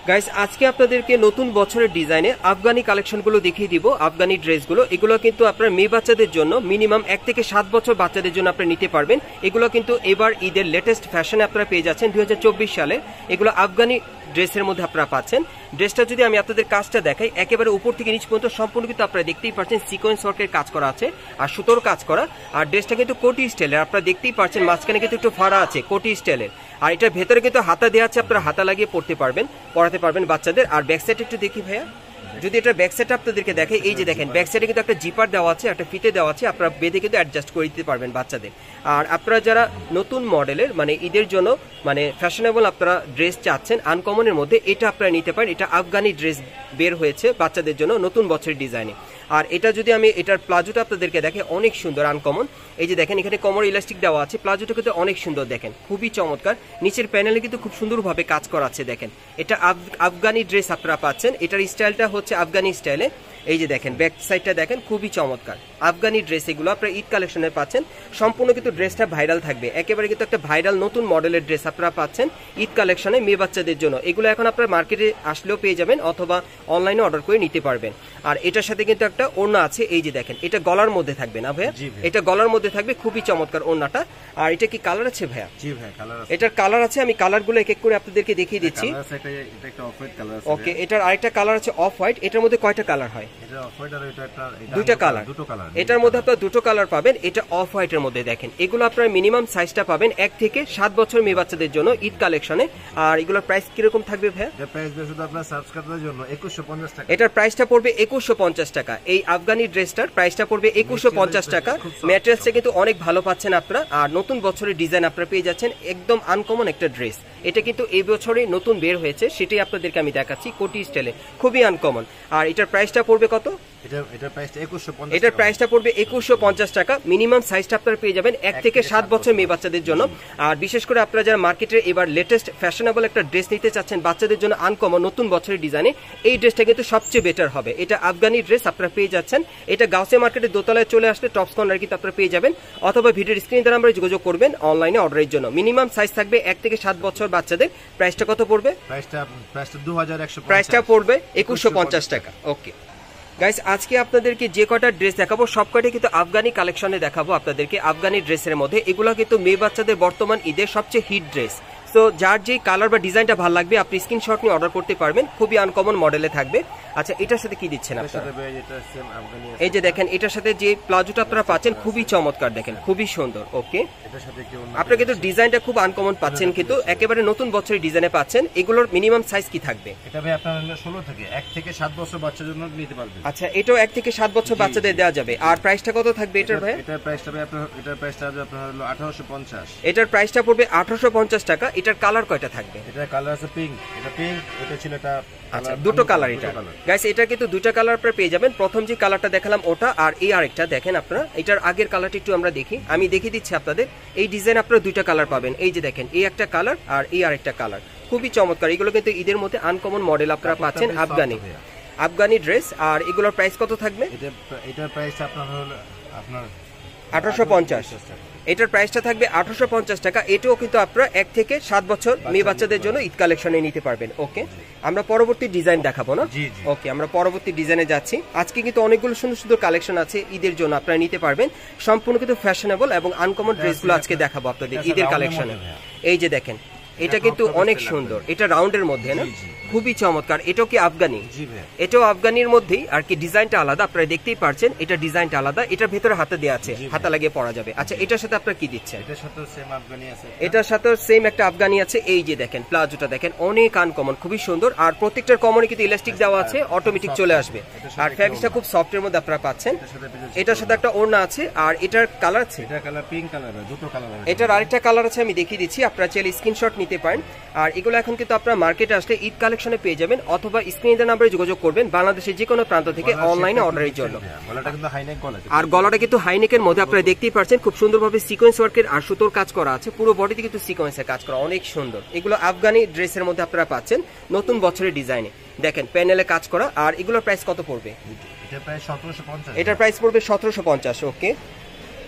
Guys আজকে আপনাদেরকে নতুন বছরের ডিজাইনে আফগানি কালেকশনগুলো দেখিয়ে দিব। আফগানি ড্রেসগুলো এগুলো কিন্তু আপনার মেয়ে বাচ্চাদের জন্য মিনিমাম 1 থেকে 7 বছর বাচ্চাদের জন্য আপনারা নিতে পারবেন। এগুলো কিন্তু এবার ঈদের লেটেস্ট ফ্যাশনে আপনারা পেয়ে যাচ্ছেন 2024 সালে। এগুলো আফগানি ড্রেসের মধ্যে আপনারা পাচ্ছেন। ড্রেসটা যদি আমি আপনাদের কাজটা দেখাই, একেবারে উপর থেকে নিচ পর্যন্ত সম্পূর্ণ কিন্তু আপনারা দেখতেই পাচ্ছেন সিকোয়েন্স ওয়ার্কের কাজ করা আছে আর সুতোর কাজ করা। আর ড্রেসটা কিন্তু কোটি স্টাইলের, আপনারা দেখতেই পাচ্ছেন মাঝখানে কিন্তু একটু ফাড়া আছে কোটি স্টাইলের। আর এটার ভেতরে কিন্তু হাতা দেওয়া আছে, আপনারা হাতা লাগিয়ে পরাতে পারবেন বাচ্চাদের। আর ব্যাক সাইড একটু দেখি ভাইয়া, যদি এটা ব্যাক সাইডটা আপনাদেরকে দেখে, এই যে দেখেন ব্যাক সাইডে কিন্তু একটা জিপার দেওয়া আছে, একটা ফিতে দেওয়া আছে, আপনারা বেঁধে কিন্তু অ্যাডজাস্ট করে দিতে পারবেন বাচ্চাদের। আর আপনারা যারা নতুন মডেলের মানে ঈদের জন্য মানে ফ্যাশনেবল আপনারা ড্রেস চাচ্ছেন আনকমনের মধ্যে, এটা আপনারা নিতে পারেন। এটা আফগানি ড্রেস বের হয়েছে বাচ্চাদের জন্য নতুন বছরের ডিজাইনে। আর এটা যদি আমি এটার প্লাজোটা আপনাদেরকে দেখে, অনেক সুন্দর আনকমন। এই যে দেখেন এখানে কোমর ইলাস্টিক দেওয়া আছে, প্লাজোটা কিন্তু অনেক সুন্দর, দেখেন খুবই চমৎকার। নিচের প্যানেলে কিন্তু খুব সুন্দরভাবে কাজ করা আছে। দেখেন এটা আফগানি ড্রেস আপনারা পাচ্ছেন, এটার স্টাইলটা হচ্ছে আফগানি স্টাইলে। এই যে দেখেন ব্যাক সাইডটা দেখেন খুবই চমৎকার আফগানি ড্রেস। এগুলো আপনারা ঈদ কালেকশনে পাচ্ছেন, সম্পূর্ণ কিন্তু ড্রেসটা ভাইরাল থাকবে, একেবারে কিন্তু একটা ভাইরাল নতুন মডেলের ড্রেস আপনারা পাচ্ছেন ঈদ কালেকশনে মেয়ে বাচ্চাদের জন্য। এগুলো এখন আপনারা মার্কেটে আসলেও পেয়ে যাবেন অথবা অনলাইনে অর্ডার করে নিতে পারবেন। আর এটার সাথে কিন্তু একটা ওড়না আছে, এই যে দেখেন এটা গলার মধ্যে থাকবে না ভাইয়া, এটা গলার মধ্যে থাকবে, খুবই চমৎকার ওড়নাটা। আর এটা কি কালার আছে ভাইয়া? জি ভাই কালার আছে, এটার কালার আছে। আমি কালারগুলো এক এক করে আপনাদেরকে দেখিয়ে দিচ্ছি। ওকে, এটার আরেকটা কালার আছে অফ হোয়াইট। এটার মধ্যে কয়টা কালার হয়? দুইটা কালার, এটার মধ্যে আপনারা দুটো কালার পাবেন। এটা অফ হোয়াইটের মধ্যে দেখেন। এগুলো আপনার মিনিমাম সাইজটা পাবেন 1 থেকে 7 বছর মেয়ে বাচ্চাদের জন্য ঈদ কালেকশনে। আর এগুলোর প্রাইস কিরকম থাকবে ভাইয়া? এটার প্রাইসটা পড়বে 2150 টাকা। এই আফগানি ড্রেসটার প্রাইসটা পড়বে 2150 টাকা। ম্যাটেরিয়ালসটা কিন্তু অনেক ভালো পাচ্ছেন আপনারা। আর নতুন বছরের ডিজাইন আপনারা পেয়ে যাচ্ছেন, একদম আনকমন একটা ড্রেস। এটা কিন্তু এই বছরে নতুন বের হয়েছে, সেটাই আপনাদেরকে আমি দেখাচ্ছি কোটি স্টাইলে, খুবই আনকমন। আর এটার প্রাইসটা পড়বে কত? এটার প্রাইসটা পড়বে 2150 টাকা। মিনিমাম সাইজটা আপনারা পেয়ে যাবেন 1 থেকে 7 বছর মেয়ে বাচ্চাদের জন্য। আর বিশেষ করে আপনারা যারা মার্কেটের এবার লেটেস্ট ফ্যাশনেবল একটা ড্রেস নিতে চাচ্ছেন বাচ্চাদের জন্য আনকমন নতুন বছরের ডিজাইনে, এই ড্রেসটা কিন্তু সবচেয়ে বেটার হবে। এটা আফগানি ড্রেস আপনারা পেয়ে যাচ্ছেন। এটা গাউসিয়া মার্কেটের দোতলায় চলে আসলে টপস কর্নার কিন্তু আপনারা পেয়ে যাবেন, অথবা ভিডিওর স্ক্রিনে দ্বারা আমরা যোগাযোগ করবেন অনলাইনে অর্ডারের জন্য। মিনিমাম সাইজ থাকবে 1 থেকে 7 বছর বাচ্চাদের। প্রাইসটা কত পড়বে? প্রাইসটা পড়বে 2150 টাকা। ওকে গাইস, আজকে আপনাদেরকে যে কটা ড্রেস দেখাবো সব কটাই কিন্তু আফগানি কালেকশনে দেখাবো আপনাদেরকে, আফগানি ড্রেসের মধ্যে। এগুলো কিন্তু মেয়ে বাচ্চাদের বর্তমান ঈদের সবচেয়ে হিট ড্রেস। তো যার যে কালার বা ডিজাইনটা ভালো লাগবে আপনি স্ক্রিনশট নিয়ে অর্ডার করতে পারবেন, খুবই আনকমন মডেলে থাকবে। আচ্ছা, এটার সাথে কি দিচ্ছেন আপনারা? এই যে দেখেন এটার সাথে যে প্লাজোটা আপনারা পাচ্ছেন খুবই চমৎকার, দেখেন খুবই সুন্দর। ওকে, আপনারা কিন্তু ডিজাইনটা খুব আনকমন পাচ্ছেন, কিন্তু একেবারে নতুন বছরের ডিজাইনে পাচ্ছেন। এগুলোর মিনিমাম সাইজ কি থাকবে? এটা ভাই আপনারা 16 থেকে 1 থেকে 7 বছর বাচ্চাদের জন্য নিতে পারবেন। আচ্ছা, এটাও 1 থেকে 7 বছর বাচ্চাদের দেওয়া যাবে। আর প্রাইসটা কত থাকবে এটার ভাই? এটার প্রাইসটা ভাই এটার প্রাইসটা আপনার হলো 1850। এটার প্রাইসটা পড়বে 1850 টাকা। এটার কালার কয়টা থাকবে? এটার কালার আছে পিঙ্ক, এটা পিঙ্ক, এটা ছিল এটা। আচ্ছা, দুটো কালার এটা গাইস। এটা কিন্তু দুটো কালার আপনারা পেয়ে যাবেন। প্রথম যে কালারটা দেখালাম ওটা, আর এই আরেকটা দেখেন আপনারা। এটার আগের কালারটা একটু আমরা দেখি, আমি দেখিয়ে দিচ্ছি আপনাদের। এই ডিজাইন আপনারা দুইটা কালার পাবেন। এই যে দেখেন এই একটা কালার আর এই আরেকটা কালার, খুবই চমৎকার। এগুলো কিন্তু ঈদের মধ্যে আনকমন মডেল আপনারা পাচ্ছেন আফগানি ড্রেস। আর এগুলোর প্রাইস কত থাকবে? এটার প্রাইস আপনার হলো 1850। এটার প্রাইসটা থাকবে 1850 টাকা। এটাও কিন্তু আপনারা 1 থেকে 7 বছর মেয়ে বাচ্চাদের জন্য ঈদ কালেকশনে নিতে পারবেন। ওকে, আমরা পরবর্তী ডিজাইন দেখাবো না? ওকে, আমরা পরবর্তী ডিজাইনে যাচ্ছি। আজকে কিন্তু অনেকগুলো সুন্দর সুন্দর কালেকশন আছে ঈদের জন্য, আপনারা নিতে পারবেন। সম্পূর্ণ কিন্তু ফ্যাশনেবল এবং আনকমন ড্রেসগুলো আজকে দেখাবো আপনাদের ঈদের কালেকশনে। এই যে দেখেন এটা কিন্তু অনেক সুন্দর, এটা রাউন্ডের মধ্যে না, খুবই চমৎকার। এটাও কি আফগানি? এটাও আফগানির মধ্যেই, আর কি ডিজাইনটা আলাদা, আপনারা দেখতেই পারছেন এটা ডিজাইনটা আলাদা। এটার ভেতরে হাতা দেওয়া আছে, হাতা লাগিয়ে পরা যাবে। আচ্ছা, এটার সাথে আপনারা কি দিচ্ছেন? এটার সাথে সেম আফগানি আছে, এটার সাথে সেম একটা আফগানি আছে। এই যে দেখেন প্লাজোটা দেখেন অনেক আনকমন, খুবই সুন্দর। আর প্রত্যেকটার কমনে কিন্তু ইলাস্টিক দেওয়া আছে, অটোমেটিক চলে আসবে। আর ফ্যাব্রিকটা খুব সফটের মধ্যে আপনারা পাচ্ছেন। এটার সাথে একটা ওড়না আছে। আর এটার কালার আছে, এটা কালার পিঙ্ক কালার, দুটো কালার। এটার আরেকটা কালার আছে, আমি দেখিয়ে দিচ্ছি, আপনারা চাইলে স্ক্রিনশট নিতে পারেন। আর এগুলো এখন কিন্তু আপনারা মার্কেটে আসলে ঈদ কালেকশনে পেয়ে যাবেন, অথবা স্ক্রিনের নাম্বারে যোগাযোগ করবেন বাংলাদেশের যে কোনো প্রান্ত থেকে অনলাইনে অর্ডারের জন্য। আর গলাটা কিন্তু হাইনেকের মধ্যে আপনারা দেখতেই পাচ্ছেন, খুব সুন্দরভাবে সিকোয়েন্স ওয়ার্কের আর সুতোর কাজ করা আছে। পুরো বডিতে কিন্তু সিকোয়েন্সের কাজ করা, অনেক সুন্দর। এগুলো আফগানি ড্রেসের মধ্যে আপনারা পাচ্ছেন নতুন বছরের ডিজাইনে, দেখেন প্যানেলে কাজ করা। আর এগুলোর প্রাইস কত পড়বে? এটার প্রাইস পড়বে 1750। ওকে,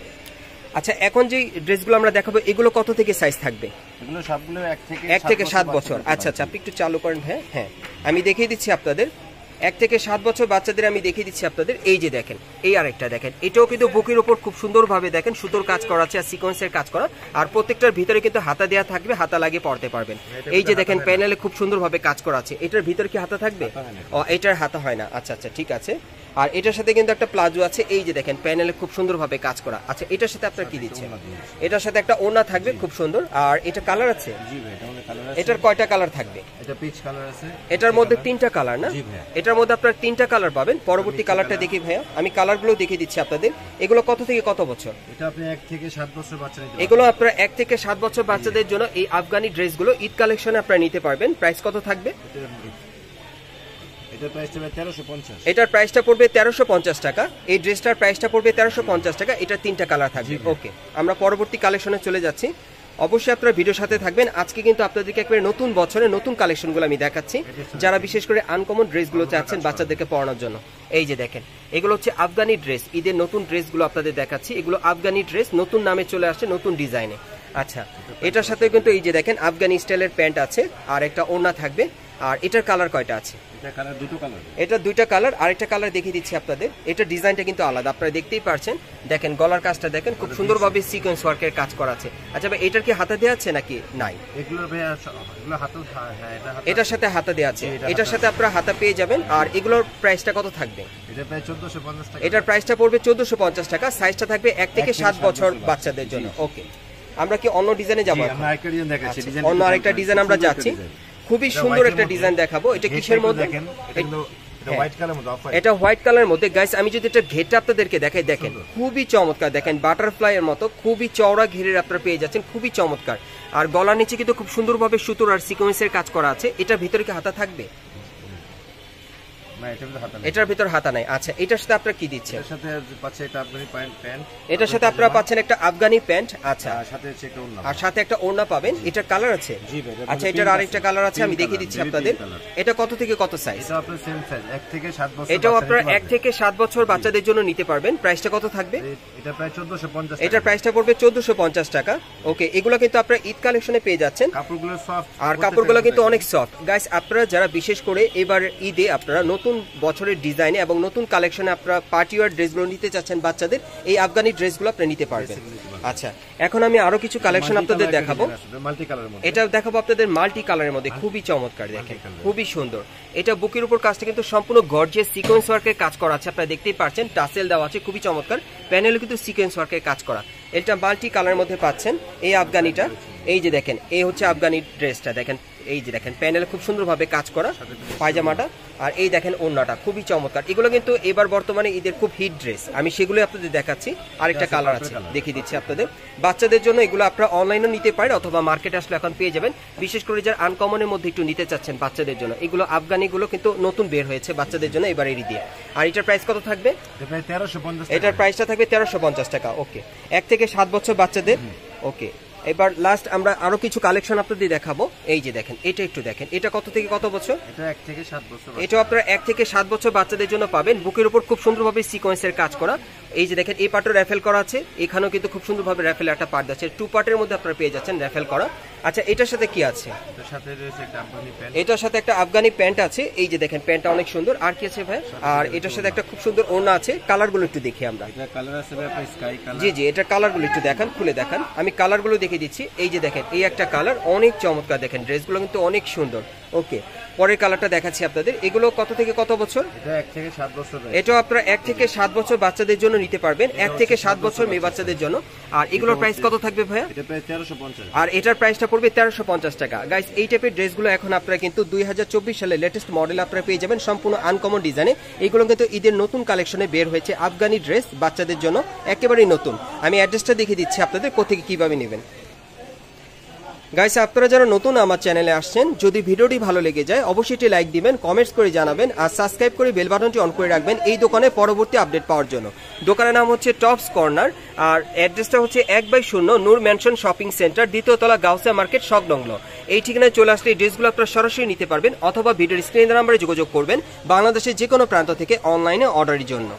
আচ্ছা, এখন যে ড্রেসগুলো আমরা দেখাবো এগুলো কত থেকে সাইজ থাকবে? এগুলো সবগুলো 1 থেকে 7 বছর। আচ্ছা আচ্ছা, আপনি একটু চালু করেন। হ্যাঁ, আমি দেখিয়ে দিচ্ছি আপনাদের 1 থেকে 7 বছর বাচ্চাদের আমি দেখিয়ে দিচ্ছি আপনাদের। এই যে দেখেন, এই আরেকটা দেখেন, এটাও কিন্তু বুকের উপর খুব সুন্দরভাবে দেখেন সুতোর কাজ করা আছে আর সিকোয়েন্সের কাজ করা, আর প্রত্যেকটার ভিতরে কিন্তু হাতা দেওয়া থাকবে, হাতা লাগিয়ে পড়তে পারবেন। এই যে দেখেন প্যানেলে খুব সুন্দরভাবে কাজ করা আছে। এটার ভিতরে কি হাতা থাকবে? ও, এটার হাতা হয় না। আচ্ছা আচ্ছা, ঠিক আছে। আর এটার সাথে কিন্তু একটা প্লাজো আছে। এই যে দেখেন প্যানেলে খুব সুন্দরভাবে কাজ করা। আচ্ছা, এটার সাথে আপনারা কি দিচ্ছেন? এটার সাথে একটা ওড়না থাকবে খুব সুন্দর। আর এটা কালার আছে? জি ভাই, এটা মধ্যে কালার আছে। এটার কয়টা কালার থাকবে? এটা পিচ কালার আছে। এটার মধ্যে 3টা কালার না? জি ভাই। এটার মধ্যে আপনারা 3টা কালার পাবেন। পরবর্তী কালারটা দেখি ভাইয়া, আমি কালারগুলো দেখিয়ে দিচ্ছি আপনাদের। এগুলো কত থেকে কত বছর? এটা আপনি 1 থেকে 7 বছর বাচ্চা নিতে পারবেন। এগুলো আপনারা 1 থেকে 7 বছর বাচ্চাদের জন্য এই আফগানি ড্রেসগুলো ঈদ কালেকশনে আপনারা নিতে পারবেন। প্রাইস কত থাকবে? এটার প্রাইসটা 1350। এটার প্রাইসটা পড়বে 1350 টাকা। এই ড্রেসটার প্রাইসটা পড়বে 1350 টাকা। এটা 3টা কালার থাকবে। ওকে, আমরা পরবর্তী কালেকশনে চলে যাচ্ছি। অবশ্যই আপনারা ভিডিওর সাথে থাকবেন। আজকে কিন্তু আপনাদেরকে একবারে নতুন বছরে নতুন কালেকশনগুলো আমি দেখাচ্ছি, যারা বিশেষ করে আনকমন ড্রেসগুলো চাচ্ছেন বাচ্চাদেরকে পরানোর জন্য। এই যে দেখেন, এগুলো হচ্ছে আফগানি ড্রেস। ঈদের নতুন ড্রেসগুলো আপনাদের দেখাচ্ছি। এগুলো আফগানি ড্রেস, নতুন নামে চলে আসছে, নতুন ডিজাইনে। আচ্ছা, এটার সাথে কিন্তু এই যে দেখেন আফগানি স্টাইলের প্যান্ট আছে আর একটা ওড়না থাকবে। আর এটার কালার কয়টা আছে? এটা কালার দুটো কালার। এটা 2টা কালার। আরেকটা কালার দেখিয়ে দিচ্ছি আপনাদের। এটা ডিজাইনটা কিন্তু আলাদা, আপনারা দেখতেই পারছেন। দেখেন গলার কাজটা দেখেন, খুব সুন্দরভাবে সিকোয়েন্স ওয়ার্কের কাজ করা আছে। আচ্ছা ভাই, এটার কি হাতা দেওয়া আছে নাকি নাই? এগুলো ভাই এগুলো হাতা, হ্যাঁ এটা হাতা। এটার সাথে হাতা দেওয়া আছে। এটার সাথে আপনারা হাতা পেয়ে যাবেন। আর এগুলোর প্রাইসটা কত থাকবে? এটা প্রায় 1450 টাকা। এটার প্রাইসটা পড়বে 1450 টাকা। সাইজটা থাকবে 1 থেকে 7 বছর বাচ্চাদের জন্য। ওকে, আমরা কি অন্য ডিজাইনে যাবো? আমরা আরেকটা ডিজাইন দেখাচ্ছি। ডিজাইন অন্য আরেকটা ডিজাইন আমরা যাচ্ছি। খুবই সুন্দর একটা ডিজাইন দেখাবো। এটা কিসের মধ্যে? এটা হোয়াইট কালারের মধ্যে। গাইস, আমি যদি এটা ঘেরটা আপনাদেরকে দেখাই, দেখেন খুবই চমৎকার। দেখেন বাটারফ্লাই এর মতো খুবই চওড়া ঘেরের আপনারা পেয়ে যাচ্ছেন, খুবই চমৎকার। আর গলার নিচে কিন্তু খুব সুন্দরভাবে সুতোর আর সিকোয়েন্সের কাজ করা আছে। এটার ভিতরে কি হাতা থাকবে? এটার ভিতর হাতা নাই। আচ্ছা, এটার সাথে আপনারা কি দিচ্ছেন? এটার সাথে পাচ্ছেন একটা আফগানি প্যান্ট। এটার সাথে আপনারা পাচ্ছেন একটা আফগানি প্যান্ট। আচ্ছা, আর সাথে হচ্ছে একটা ওড়না। আর সাথে একটা ওড়না পাবেন। এটার কালার আছে? জি ভাই। আচ্ছা, এটার আরেকটা কালার আছে, আমি দেখিয়ে দিচ্ছি আপনাদের। এটা কত থেকে কত সাইজ? এটা আপনার সেম সাইজ, 1 থেকে 7 বছর। এটাও আপনারা 1 থেকে 7 বছর বাচ্চাদের জন্য নিতে পারবেন। প্রাইসটা কত থাকবে? এটা প্রায় 1450 টাকা। এটার প্রাইসটা পড়বে 1450 টাকা। ওকে, এগুলো কিন্তু আপনারা ঈদ কালেকশনে পেয়ে যাচ্ছেন। কাপড়গুলো সফট, আর কাপড়গুলো কিন্তু অনেক সফট। গাইস, আপনারা যারা বিশেষ করে এবার ঈদে আপনারা নতুন বছরের ডিজাইনে এবং নতুন কালেকশনে আপনারা পার্টি ওয়্যার ড্রেসগুলো নিতে চাচ্ছেন বাচ্চাদের, এই আফগানি ড্রেসগুলো আপনারা নিতে পারবেন। আচ্ছা, এখন আমি আরো কিছু কালেকশন আপনাদের দেখাবো। মাল্টি কালারের মধ্যে। এটা দেখাবো আপনাদের মাল্টি কালারের মধ্যে, খুবই চমৎকার। দেখেন খুবই সুন্দর। এটা বুকের উপর কাজটা কিন্তু সম্পূর্ণ গর্জিয়াস সিকোয়েন্স ওয়ার্কের কাজ করা আছে, আপনারা দেখতেই পাচ্ছেন। টাসেল দেওয়া আছে, খুবই চমৎকার। প্যানেলে কিন্তু সিকোয়েন্স ওয়ার্কের কাজ করা। এটা মাল্টি কালারের মধ্যে পাচ্ছেন এই আফগানিটা। এই যে দেখেন, এই হচ্ছে আফগানি ড্রেসটা। দেখেন, এই যে দেখেন প্যানেলে খুব সুন্দরভাবে কাজ করা পায়জামাটা। আর এই দেখেন ওড়নাটা, খুবই চমৎকার। এগুলো কিন্তু এবার বর্তমানে ঈদের খুব হিট ড্রেস। আমি সেগুলো আপনাদের দেখাচ্ছি। আরেকটা কালার আছে, দেখিয়ে দিচ্ছি আপনাদের। বাচ্চাদের জন্য এগুলো আপনারা অনলাইনেও নিতে পারেন অথবা মার্কেটে আসলে এখন পেয়ে যাবেন। বিশেষ করে যারা আনকমনের মধ্যে একটু নিতে চাচ্ছেন বাচ্চাদের জন্য, এগুলো আফগানিগুলো কিন্তু নতুন বের হয়েছে বাচ্চাদের জন্য এবার এর দিয়ে। আর এটার প্রাইস কত থাকবে? এটার প্রাইসটা থাকবে 1350 টাকা। ওকে, 1 থেকে 7 বছর বাচ্চাদের। ওকে, এবার লাস্ট আমরা আরো কিছু কালেকশন আপনাদের দেখাবো। এই যে দেখেন, এটা একটু দেখেন। এটা কত থেকে কত বছর? এটা 1 থেকে 7 বছর। এটা আপনারা 1 থেকে 7 বছর বাচ্চাদের জন্য পাবেন। বুকের উপর খুব সুন্দরভাবে সিকোয়েন্সের কাজ করা। এই যে দেখেন, এই পার্টও র্যাফেল করা আছে, এখানেও কিন্তু খুব সুন্দরভাবে র্যাফেল একটা পার্ট আছে। 2 পার্টের মধ্যে আপনারা পেয়ে যাচ্ছেন র্যাফেল করা। আচ্ছা, এটার সাথে কি আছে? এটার সাথে রয়েছে একটা আফগানি প্যান্ট। এটার সাথে একটা আফগানি প্যান্ট আছে। এই যে দেখেন, প্যান্টটা অনেক সুন্দর। আর কি আছে ভাই? আর এটার সাথে একটা খুব সুন্দর ওড়না আছে। কালারগুলো একটু দেখি আমরা। এটা কালার আছে ভাই আপনার স্কাই কালার। জি জি, এটা কালারগুলো একটু দেখান, খুলে দেখান। আমি কালারগুলো দেখিয়ে দিচ্ছি। এই যে দেখেন, এই একটা কালার অনেক চমৎকার। দেখেন ড্রেসগুলো কিন্তু অনেক সুন্দর। ওকে, পরের কালারটা দেখাচ্ছি আপনাদের। এগুলো কত থেকে কত বছর? এটা 1 থেকে 7 বছর। এটা আপনারা 1 থেকে 7 বছর বাচ্চাদের জন্য নিতে পারবেন, 1 থেকে 7 বছর মেয়ে বাচ্চাদের জন্য। আর এগুলোর প্রাইস কত থাকবে ভাইয়া? এটা প্রায় 1350। আর এটার প্রাইসটা পড়বে 1350 টাকা। গাইস, এই টাইপের ড্রেসগুলো এখন আপনারা কিন্তু 2024 সালে লেটেস্ট মডেল আপনারা পেয়ে যাবেন, সম্পূর্ণ আনকমন ডিজাইনে। এগুলো কিন্তু ঈদের নতুন কালেকশনে বের হয়েছে, আফগানি ড্রেস বাচ্চাদের জন্য একেবারেই নতুন। আমি অ্যাড্রেসটা দেখিয়ে দিচ্ছি আপনাদের, কোথেকে কিভাবে নেবেন। গাইস, আপনারা যারা নতুন আমার চ্যানেলে আসছেন, যদি ভিডিওটি ভালো লেগে যায় অবশ্যই একটি লাইক দিবেন, কমেন্টস করে জানাবেন, আর সাবস্ক্রাইব করে বেল বাটনটি অন করে রাখবেন এই দোকানে পরবর্তী আপডেট পাওয়ার জন্য। দোকানের নাম হচ্ছে টপস কর্নার, আর অ্যাড্রেসটা হচ্ছে 1/0 নূর ম্যানশন শপিং সেন্টার, 2য় তলা, গাউসিয়া মার্কেট, সংলগ্ন। এই ঠিকানায় চলে আসলে এই ড্রেসগুলো আপনারা সরাসরি নিতে পারবেন অথবা ভিডিওর স্ক্রিনের নাম্বারে যোগাযোগ করবেন বাংলাদেশের যে কোনো প্রান্ত থেকে অনলাইনে অর্ডারের জন্য।